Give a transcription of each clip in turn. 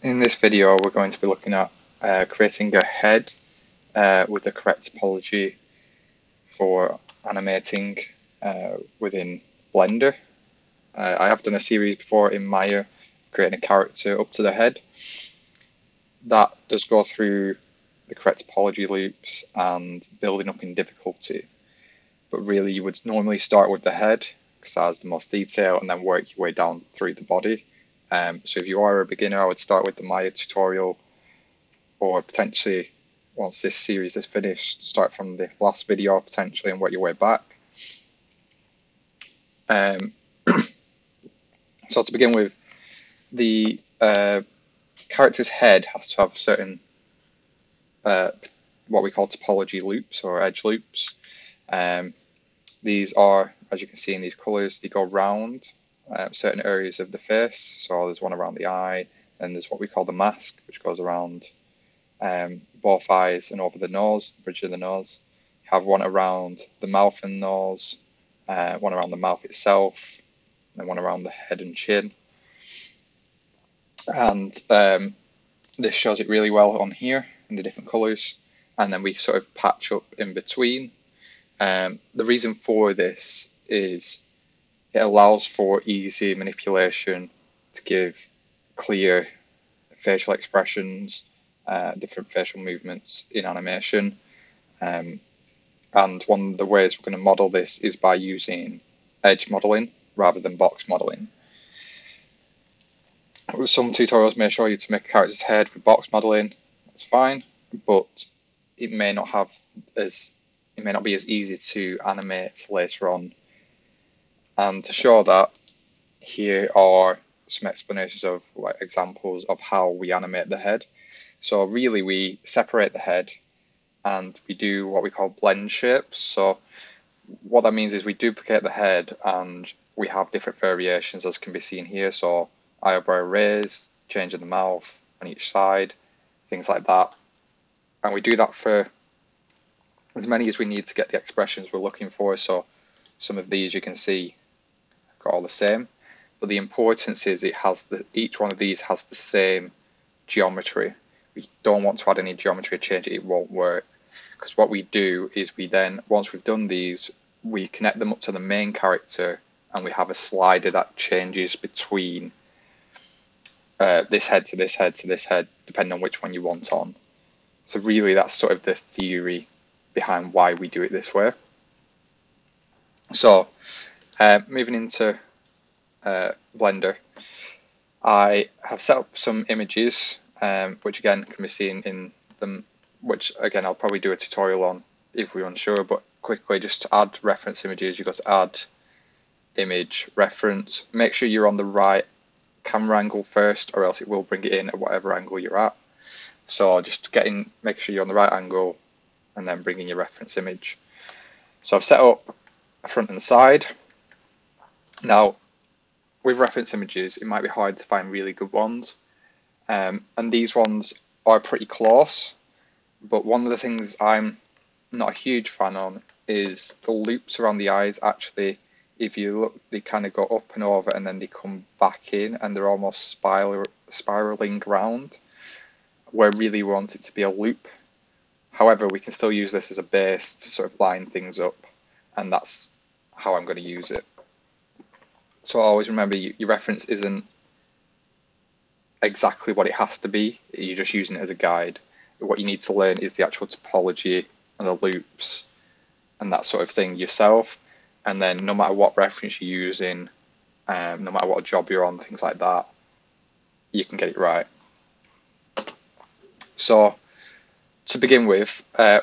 In this video, we're going to be looking at creating a head with the correct topology for animating within Blender. I have done a series before in Maya, creating a character up to the head. That does go through the correct topology loops and building up in difficulty. But really, you would normally start with the head, because that has the most detail, and then work your way down through the body. So if you are a beginner, I would start with the Maya tutorial, or potentially, once this series is finished, start from the last video potentially and work your way back. So to begin with, the character's head has to have certain what we call topology loops or edge loops. These are, as you can see in these colors, they go round certain areas of the face. So there's one around the eye, and there's what we call the mask, which goes around both eyes and over the nose, the bridge of the nose. You have one around the mouth and nose, one around the mouth itself, and one around the head and chin. And this shows it really well on here in the different colors, and then we sort of patch up in between. The reason for this is it allows for easy manipulation to give clear facial expressions, different facial movements in animation. And one of the ways we're going to model this is by using edge modeling rather than box modeling. Some tutorials may show you to make a character's head for box modeling. That's fine, but it may not be as easy to animate later on. And to show that, here are some explanations of examples of how we animate the head. So really, we separate the head and we do what we call blend shapes. So what that means is we duplicate the head and we have different variations, as can be seen here. So eyebrow raise, change in the mouth on each side, things like that. And we do that for as many as we need to get the expressions we're looking for. So some of these you can see got all the same, but the importance is each one of these has the same geometry. We don't want to add any geometry or change it, it won't work. Because what we do is once we've done these, we connect them up to the main character, and we have a slider that changes between this head to this head to this head, depending on which one you want on. So really, that's sort of the theory behind why we do it this way. So moving into Blender, I have set up some images, which again can be seen in them, which again I'll probably do a tutorial on if we're unsure, but quickly, just to add reference images, you've got to add image reference. Make sure you're on the right camera angle first, or else it will bring it in at whatever angle you're at. So just make sure you're on the right angle and then bring in your reference image. So I've set up a front and side. Now, with reference images, it might be hard to find really good ones, and these ones are pretty close, but one of the things I'm not a huge fan on is the loops around the eyes. Actually, if you look, they kind of go up and over and then they come back in, and they're almost spiraling around, where really we want it to be a loop. However, we can still use this as a base to sort of line things up, and that's how I'm going to use it. So always remember, your reference isn't exactly what it has to be. You're just using it as a guide. What you need to learn is the actual topology and the loops and that sort of thing yourself. And then no matter what reference you're using, no matter what job you're on, things like that, you can get it right. So to begin with, I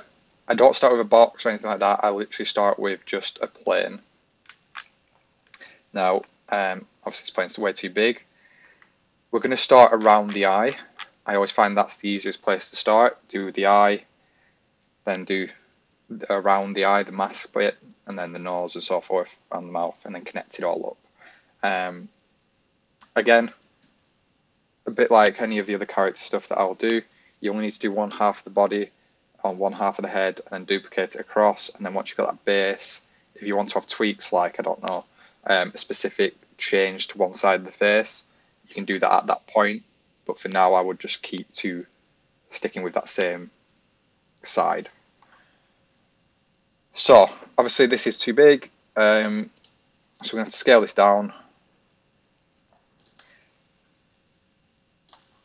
don't start with a box or anything like that. I literally start with just a plane. Now, obviously this plane's way too big. We're going to start around the eye. I always find that's the easiest place to start. Do the eye, then do around the eye, the mask bit, and then the nose and so forth, and the mouth, and then connect it all up. Again, a bit like any of the other character stuff that I'll do, you only need to do one half of the body on one half of the head, and then duplicate it across. And then once you've got that base, if you want to have tweaks like, I don't know, a specific change to one side of the face, you can do that at that point. but for now I would just keep to sticking with that same side. So obviously this is too big, so we're going to have to scale this down.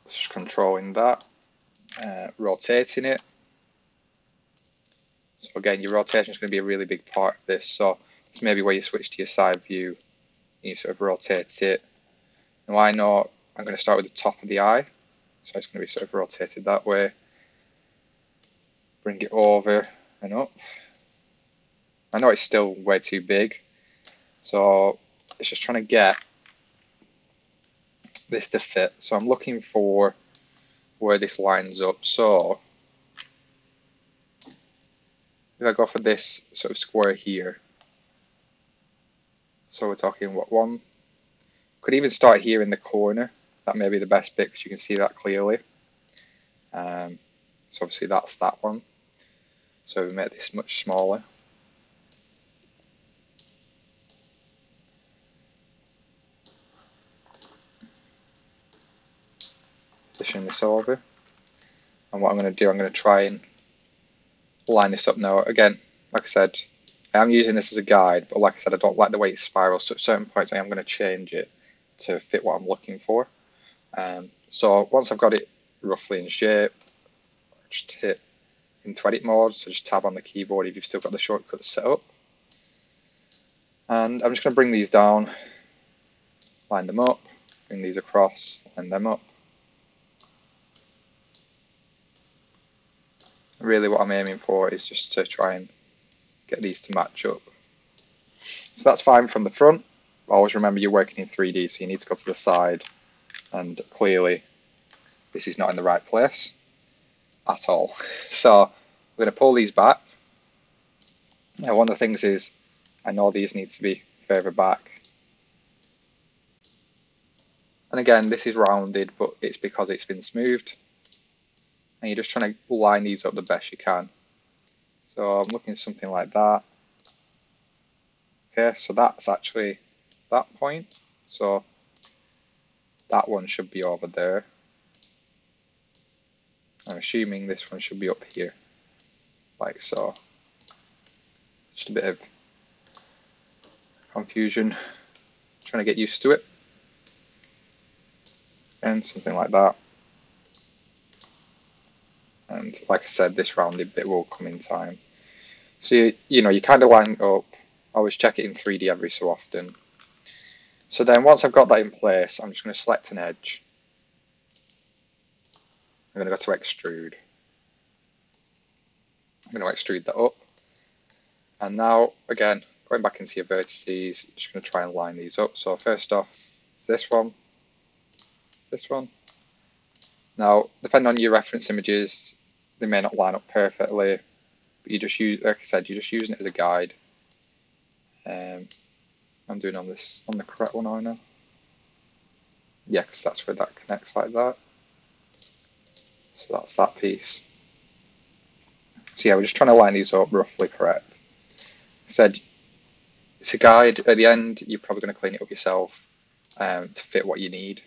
Just controlling that, rotating it. So again, your rotation is going to be a really big part of this. So it's maybe where you switch to your side view, and you sort of rotate it. Now I know I'm going to start with the top of the eye, so it's going to be sort of rotated that way. Bring it over and up. I know it's still way too big, so it's just trying to get this to fit. So I'm looking for where this lines up. So if I go for this sort of square here, so we're talking what, one? Could even start here in the corner. That may be the best bit because you can see that clearly. So obviously that's that one. So we make this much smaller. Position this over. And what I'm going to do, I'm going to try and line this up now. Again, like I said, I'm using this as a guide, but like I said, I don't like the way it spirals. So at certain points I am going to change it to fit what I'm looking for. So once I've got it roughly in shape, just hit into edit mode, so just tab on the keyboard if you've still got the shortcuts set up. And I'm just going to bring these down, line them up, bring these across, line them up. Really what I'm aiming for is just to try and get these to match up. So that's fine from the front. Always remember you're working in 3D, so you need to go to the side, and clearly this is not in the right place at all. So we're going to pull these back. Now one of the things is, I know these need to be further back. And again, this is rounded, but it's because it's been smoothed. And you're just trying to line these up the best you can. So I'm looking at something like that. Okay, so that's actually that point. So that one should be over there. I'm assuming this one should be up here, like so. Just a bit of confusion, trying to get used to it. And something like that. And like I said, this rounded bit will come in time. So you kind of line it up. Always check it in 3D every so often. So then once I've got that in place, I'm just going to select an edge. I'm going to go to extrude. I'm going to extrude that up. And now, again, going back into your vertices, just going to try and line these up. So first off, it's this one, this one. Now, depending on your reference images, they may not line up perfectly, but you just use, like I said, you're just using it as a guide. I'm doing on the correct one, I know. Yeah, because that's where that connects like that. So that's that piece. So yeah, we're just trying to line these up roughly correct. I said it's a guide. At the end, you're probably going to clean it up yourself to fit what you need.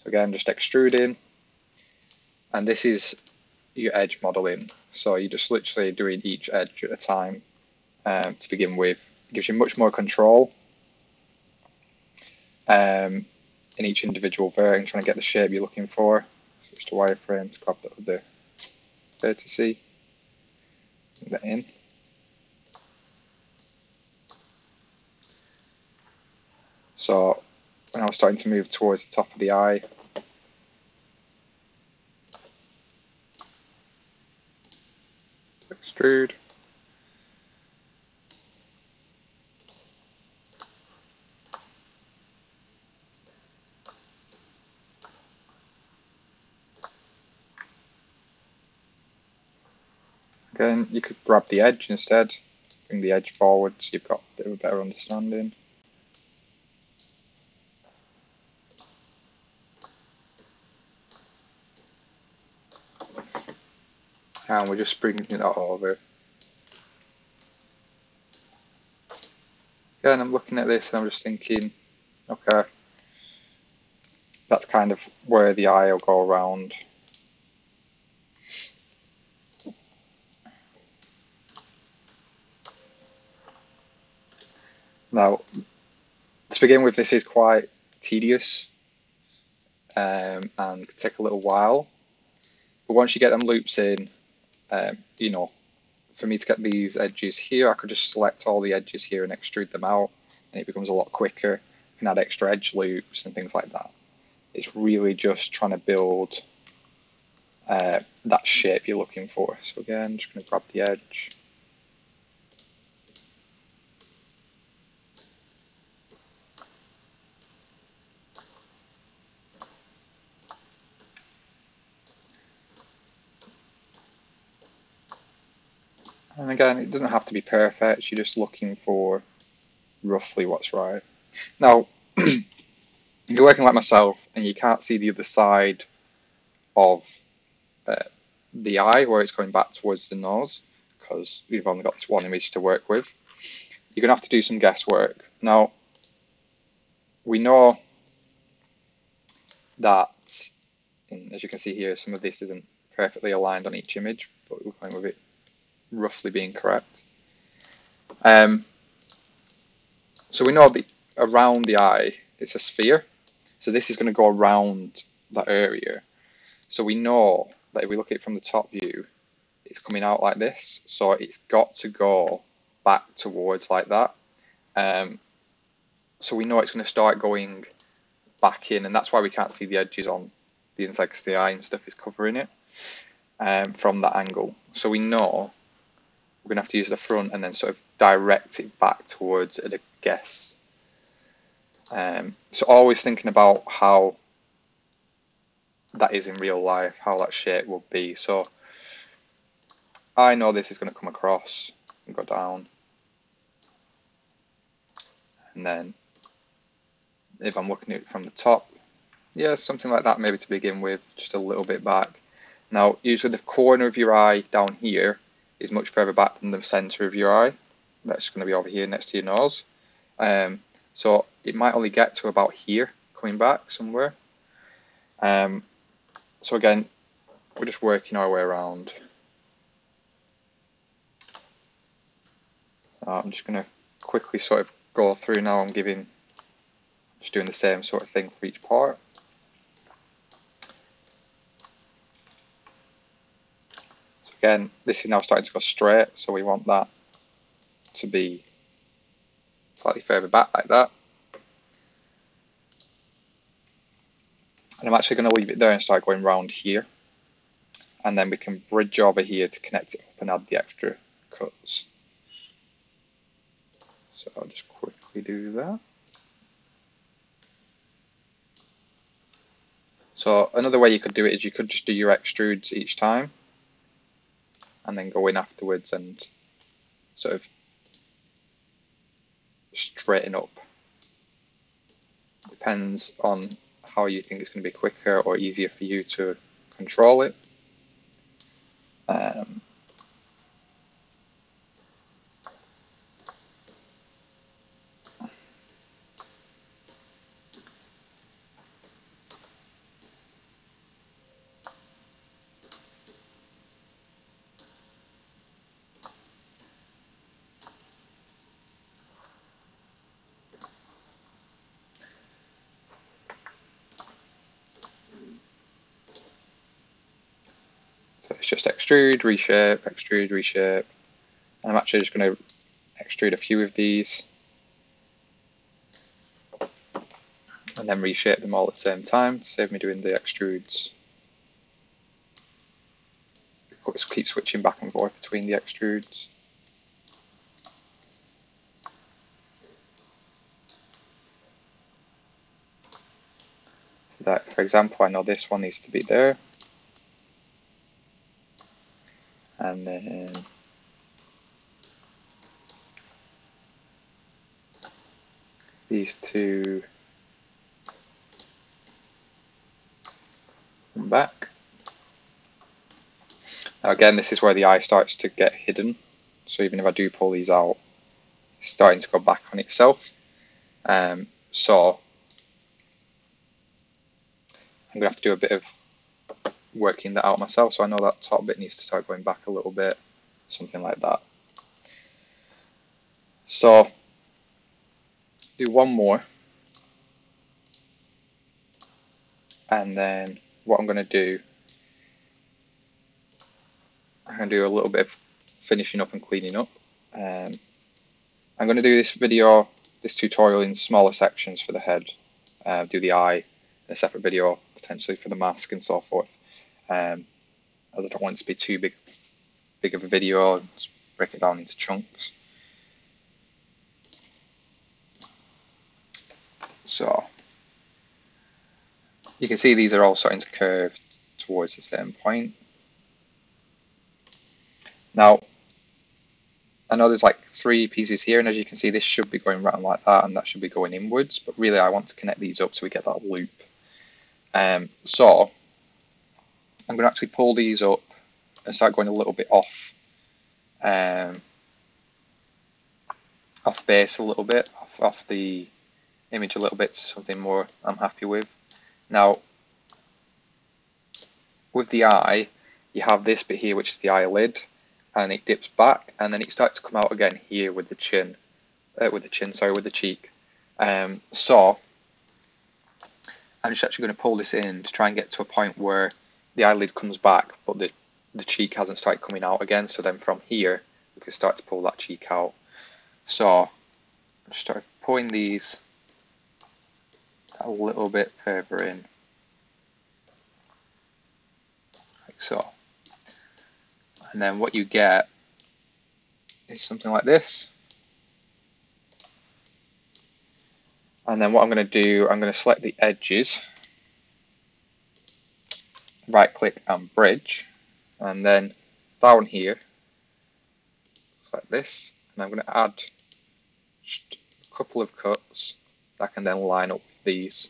So again, just extruding. And this is your edge modeling. So you're just literally doing each edge at a time to begin with. It gives you much more control in each individual vert and trying to get the shape you're looking for. So just a wireframe to grab the vertice, bring that in. So when I was starting to move towards the top of the eye, extrude. Again, you could grab the edge instead, bring the edge forward so you've got a bit of a better understanding. And we're just bringing it over. Again, I'm looking at this and I'm just thinking, okay, that's kind of where the eye will go around. Now, to begin with, this is quite tedious and can take a little while. But once you get them loops in, you know, for me to get these edges here, I could just select all the edges here and extrude them out, and it becomes a lot quicker. You can add extra edge loops and things like that. It's really just trying to build that shape you're looking for. So again, just going to grab the edge. And again, it doesn't have to be perfect, you're just looking for roughly what's right. Now, if you're working like myself and you can't see the other side of the eye where it's going back towards the nose, because we've only got this one image to work with, you're going to have to do some guesswork. Now, we know that, as you can see here, some of this isn't perfectly aligned on each image, but we're going with it roughly being correct. So we know that around the eye, it's a sphere. So this is going to go around that area. So we know that if we look at it from the top view, it's coming out like this. So it's got to go back towards like that. So we know it's going to start going back in, and that's why we can't see the edges on the inside, because the eye and stuff is covering it from that angle. So we know we're going to have to use the front and then sort of direct it back towards it, I guess. So always thinking about how that is in real life, how that shape will be. So I know this is going to come across and go down. And then if I'm looking at it from the top, yeah, something like that maybe to begin with, just a little bit back. Now, usually the corner of your eye down here is much further back than the center of your eye. That's going to be over here next to your nose. So it might only get to about here, coming back somewhere. So again, we're just working our way around. I'm just going to quickly sort of go through now. I'm just doing the same sort of thing for each part. So again, this is now starting to go straight, so we want that to be slightly further back like that. And I'm actually going to leave it there and start going round here. And then we can bridge over here to connect it up and add the extra cuts. So I'll just quickly do that. So another way you could do it is you could just do your extrudes each time and then go in afterwards and sort of straighten up. Depends on how you think it's going to be quicker or easier for you to control it. So it's just extrude, reshape. And I'm actually just going to extrude a few of these and then reshape them all at the same time to save me doing the extrudes. Just keep switching back and forth between the extrudes. So that, for example, I know this one needs to be there. And then these two come back. Now again, this is where the eye starts to get hidden. So even if I do pull these out, it's starting to go back on itself. So I'm going to have to do a bit of working that out myself, so I know that top bit needs to start going back a little bit, something like that. So do one more, and then what I'm going to do, I'm going to do a little bit of finishing up and cleaning up. I'm going to do this tutorial in smaller sections for the head, do the eye in a separate video potentially for the mask and so forth, as I don't want it to be too big of a video and break it down into chunks. So you can see these are all starting to curve towards the same point. Now, I know there's like 3 pieces here, and as you can see, this should be going round like that, and that should be going inwards, but really I want to connect these up so we get that loop. So I'm going to actually pull these up and start going a little bit off base a little bit, off the image a little bit, to something more I'm happy with. Now, with the eye, you have this bit here, which is the eyelid, and it dips back, and then it starts to come out again here with the chin, with the cheek. So I'm just actually going to pull this in to try and get to a point where the eyelid comes back, but the cheek hasn't started coming out again. So then from here, we can start to pull that cheek out. So just start pulling these a little bit further in, like so. And then what you get is something like this. And then what I'm going to do, I'm going to select the edges, right click and bridge, and then down here, like this, and I'm going to add just a couple of cuts that can then line up with these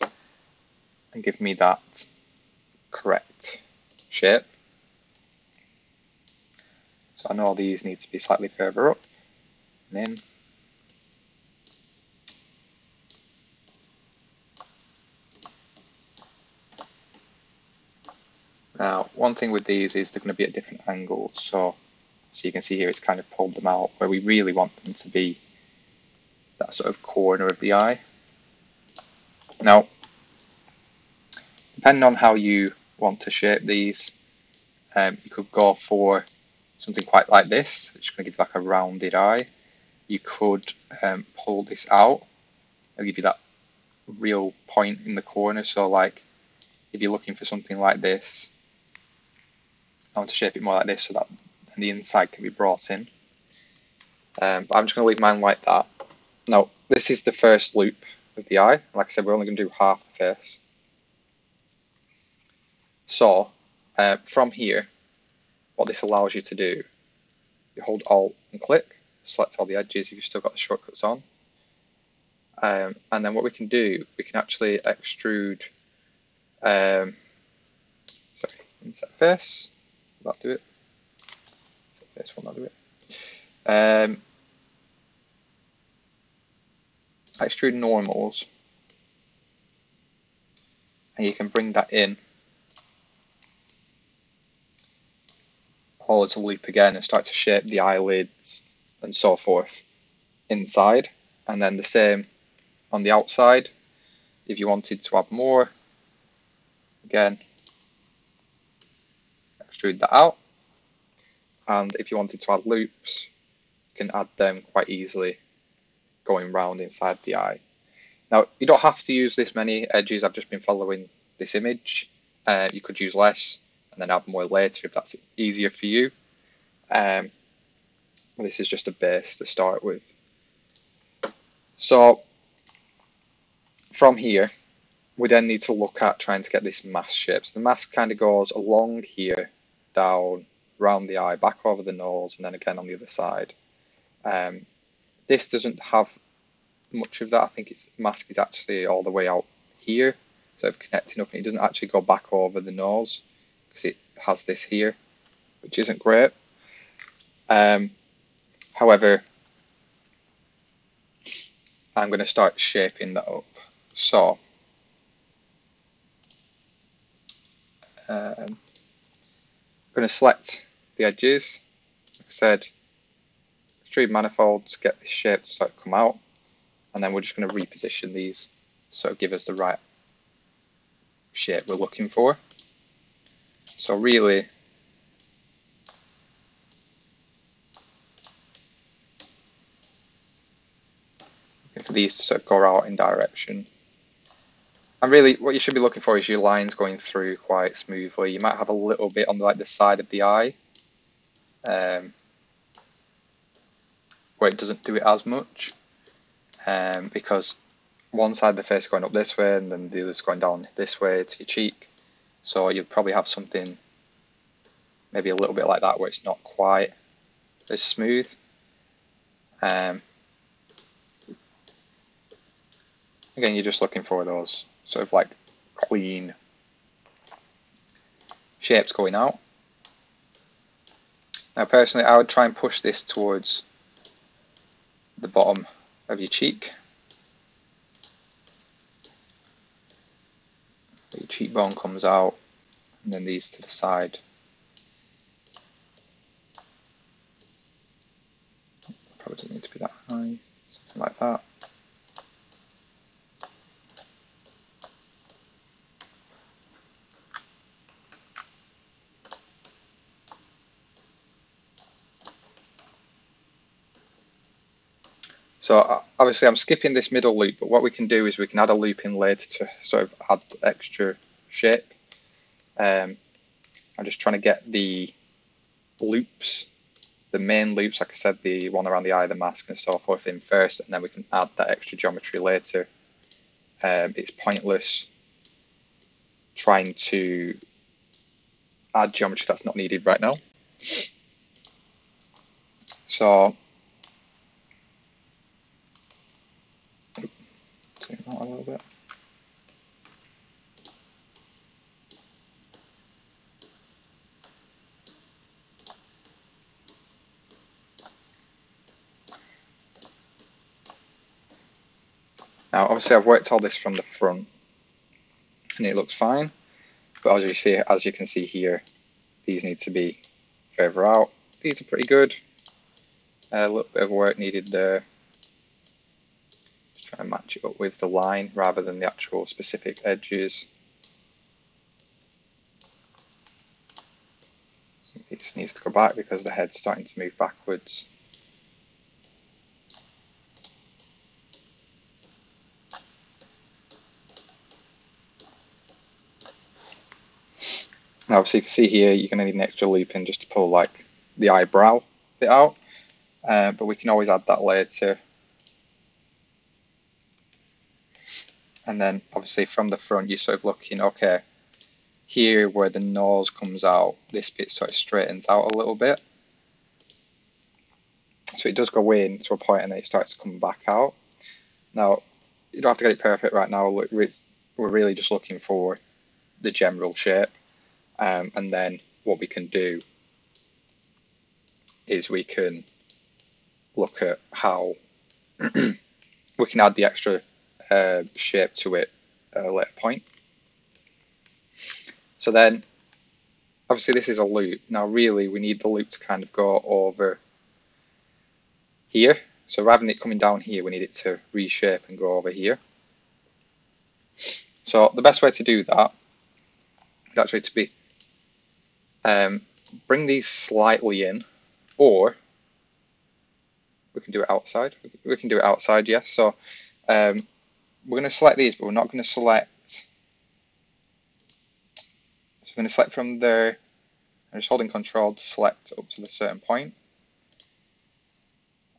and give me that correct shape. So I know these need to be slightly further up and in. Now, one thing with these is they're going to be at different angles. So you can see here it's kind of pulled them out where we really want them to be that sort of corner of the eye. Now, depending on how you want to shape these, you could go for something quite like this, which is going to give like a rounded eye. You could pull this out and give you that real point in the corner. So like if you're looking for something like this, I want to shape it more like this so that the inside can be brought in. But I'm just going to leave mine like that. Now, this is the first loop of the eye. Like I said, we're only going to do half the face. So from here, what this allows you to do, you hold Alt and click, select all the edges if you've still got the shortcuts on. And then what we can do, we can actually extrude, insert face, will that do it? Insert face will not do it. Extrude normals, and you can bring that in, hold it to loop again and start to shape the eyelids and so forth inside, and then the same on the outside. If you wanted to add more, again, extrude that out, and if you wanted to add loops, you can add them quite easily going round inside the eye. Now, you don't have to use this many edges. I've just been following this image. You could use less and then add more later if that's easier for you. This is just a base to start with. So from here, we then need to look at trying to get this mask shape. So the mask kind of goes along here, down, around the eye, back over the nose, and then again on the other side. This doesn't have much of that. I think its mask is actually all the way out here, so connecting up, and it doesn't actually go back over the nose because it has this here, which isn't great. However, I'm going to start shaping that up. So I'm going to select the edges. Like I said, extrude manifold to get this shape to sort of come out, and then we're just going to reposition these so give us the right shape we're looking for. So really, for these to sort of go out in direction. And really, what you should be looking for is your lines going through quite smoothly. You might have a little bit on like the side of the eye, where it doesn't do it as much, because one side of the face is going up this way and then the other's going down this way to your cheek. So you'll probably have something maybe a little bit like that where it's not quite as smooth. Again, you're just looking for those sort of like clean shapes going out. Now personally, I would try and push this towards the bottom of your cheek. Your cheekbone comes out, and then these to the side. Probably doesn't need to be that high, something like that. So obviously I'm skipping this middle loop, but what we can do is we can add a loop in later to sort of add extra shape. I'm just trying to get the loops, the main loops, like I said, the one around the eye, the mask and so forth in first, and then we can add that extra geometry later. It's pointless trying to add geometry that's not needed right now. So zoom out a little bit. Now obviously I've worked all this from the front and it looks fine, but as you can see here, these need to be further out. These are pretty good. A little bit of work needed there. Just trying to match it up with the line rather than the actual specific edges. This needs to go back because the head's starting to move backwards. Now obviously you can see here you're going to need an extra loop in just to pull like the eyebrow bit out, but we can always add that later. And then obviously from the front you're sort of looking, okay, here where the nose comes out, this bit sort of straightens out a little bit. So it does go in to a point and then it starts to come back out. Now, you don't have to get it perfect right now. We're really just looking for the general shape. And then what we can do is we can look at how we can add the extra shape to it at a later point. So then, obviously this is a loop. Now really we need the loop to kind of go over here. So rather than it coming down here, we need it to reshape and go over here. So the best way to do that is actually to be bring these slightly in, or we can do it outside. We can do it outside, yes. So we're going to select these, but we're not going to select. So we're going to select from there. I'm just holding Control to select up to the certain point.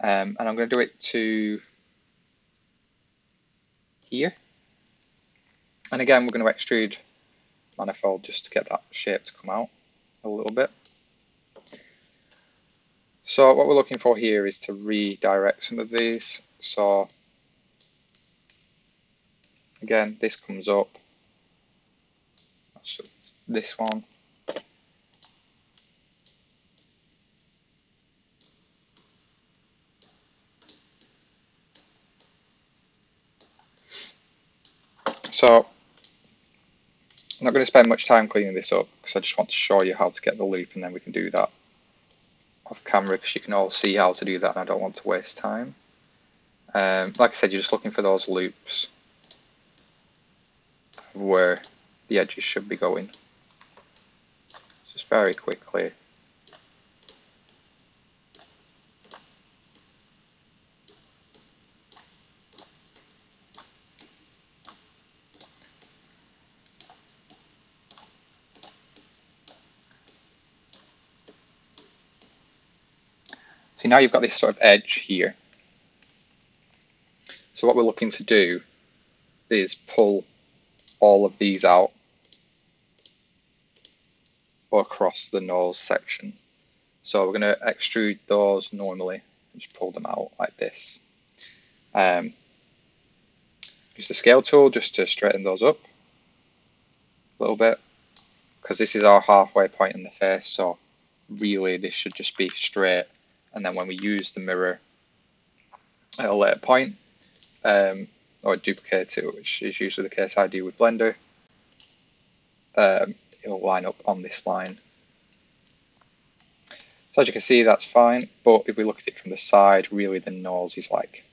And I'm going to do it to here. And again, we're going to extrude manifold just to get that shape to come out a little bit. So what we're looking for here is to redirect some of these. So again, this comes up. So this one. So I'm not going to spend much time cleaning this up because I just want to show you how to get the loop, and then we can do that off camera because you can all see how to do that, and I don't want to waste time. Like I said, you're just looking for those loops where the edges should be going. Just very quickly. So now you've got this sort of edge here. So what we're looking to do is pull all of these out across the nose section. So we're going to extrude those normally, just pull them out like this. Use the scale tool just to straighten those up a little bit, because this is our halfway point in the face, so really this should just be straight, and then when we use the mirror at a later point, or duplicate it, which is usually the case I do with Blender, it'll line up on this line. So as you can see, that's fine, but if we look at it from the side, really the nose is like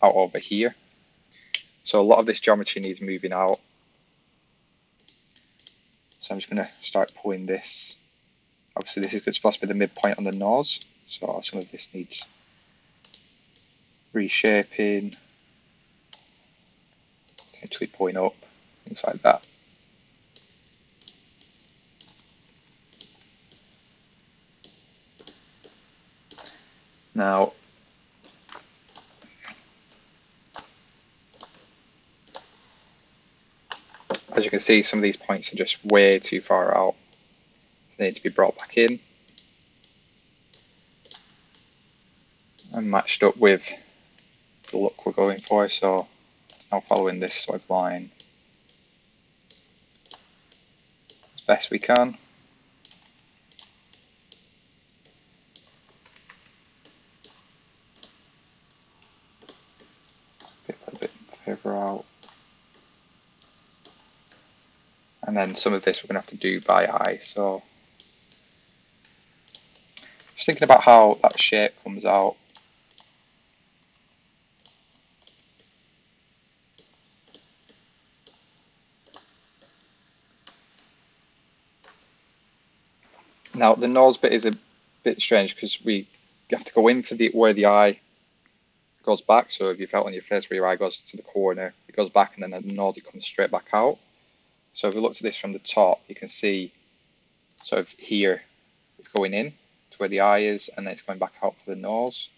out over here. So a lot of this geometry needs moving out. So I'm just going to start pulling this. Obviously this is supposed to be the midpoint on the nose, so some of this needs reshaping, potentially pulling up, things like that. Now, as you can see, some of these points are just way too far out. They need to be brought back in and matched up with the look we're going for. So it's now following this sort of line as best we can. A little bit further out. And then some of this we're going to have to do by eye. So just thinking about how that shape comes out. Now the nose bit is a bit strange because we have to go in for where the eye goes back. So if you felt on your face where your eye goes to the corner, it goes back, and then the nose it comes straight back out. So if we look at this from the top, you can see sort of here it's going in to where the eye is, and then it's going back out for the nose.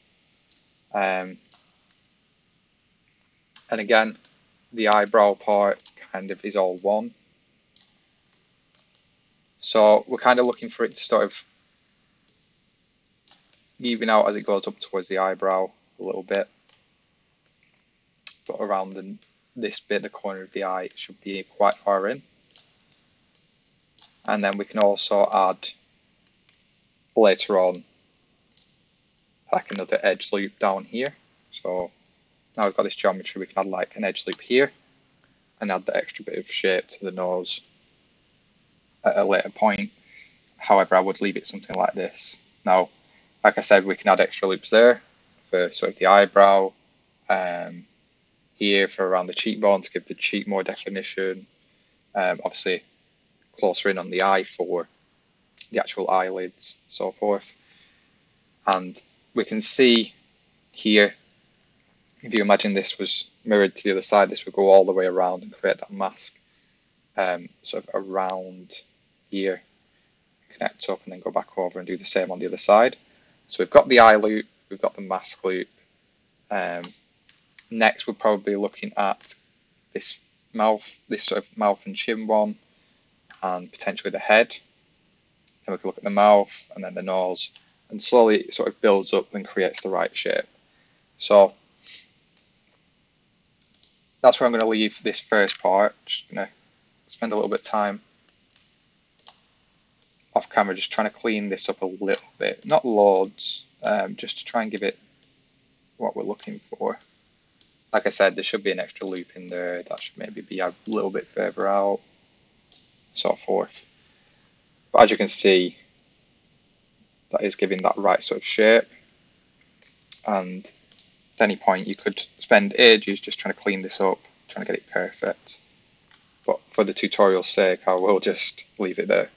And again, the eyebrow part kind of is all one. So we're kind of looking for it to sort of even out as it goes up towards the eyebrow a little bit. But around this bit, the corner of the eye, it should be quite far in. And then we can also add later on like another edge loop down here. So now we've got this geometry, we can add like an edge loop here and add the extra bit of shape to the nose at a later point. However, I would leave it something like this. Now, like I said, we can add extra loops there for sort of the eyebrow, here for around the cheekbone to give the cheek more definition, obviously closer in on the eye for the actual eyelids, so forth. And we can see here, if you imagine this was mirrored to the other side, this would go all the way around and create that mask, sort of around here, connect up and then go back over and do the same on the other side. So we've got the eye loop, we've got the mask loop. Next we're probably looking at this sort of mouth and chin one, and potentially the head. Then we can look at the mouth and then the nose, and slowly it sort of builds up and creates the right shape. So that's where I'm going to leave this first part. Just going to spend a little bit of time off camera just trying to clean this up a little bit, not loads, just to try and give it what we're looking for. Like I said, there should be an extra loop in there. That should maybe be a little bit further out. so forth. But as you can see, that is giving that right sort of shape. And at any point you could spend ages just trying to clean this up, trying to get it perfect. But for the tutorial's sake, I will just leave it there.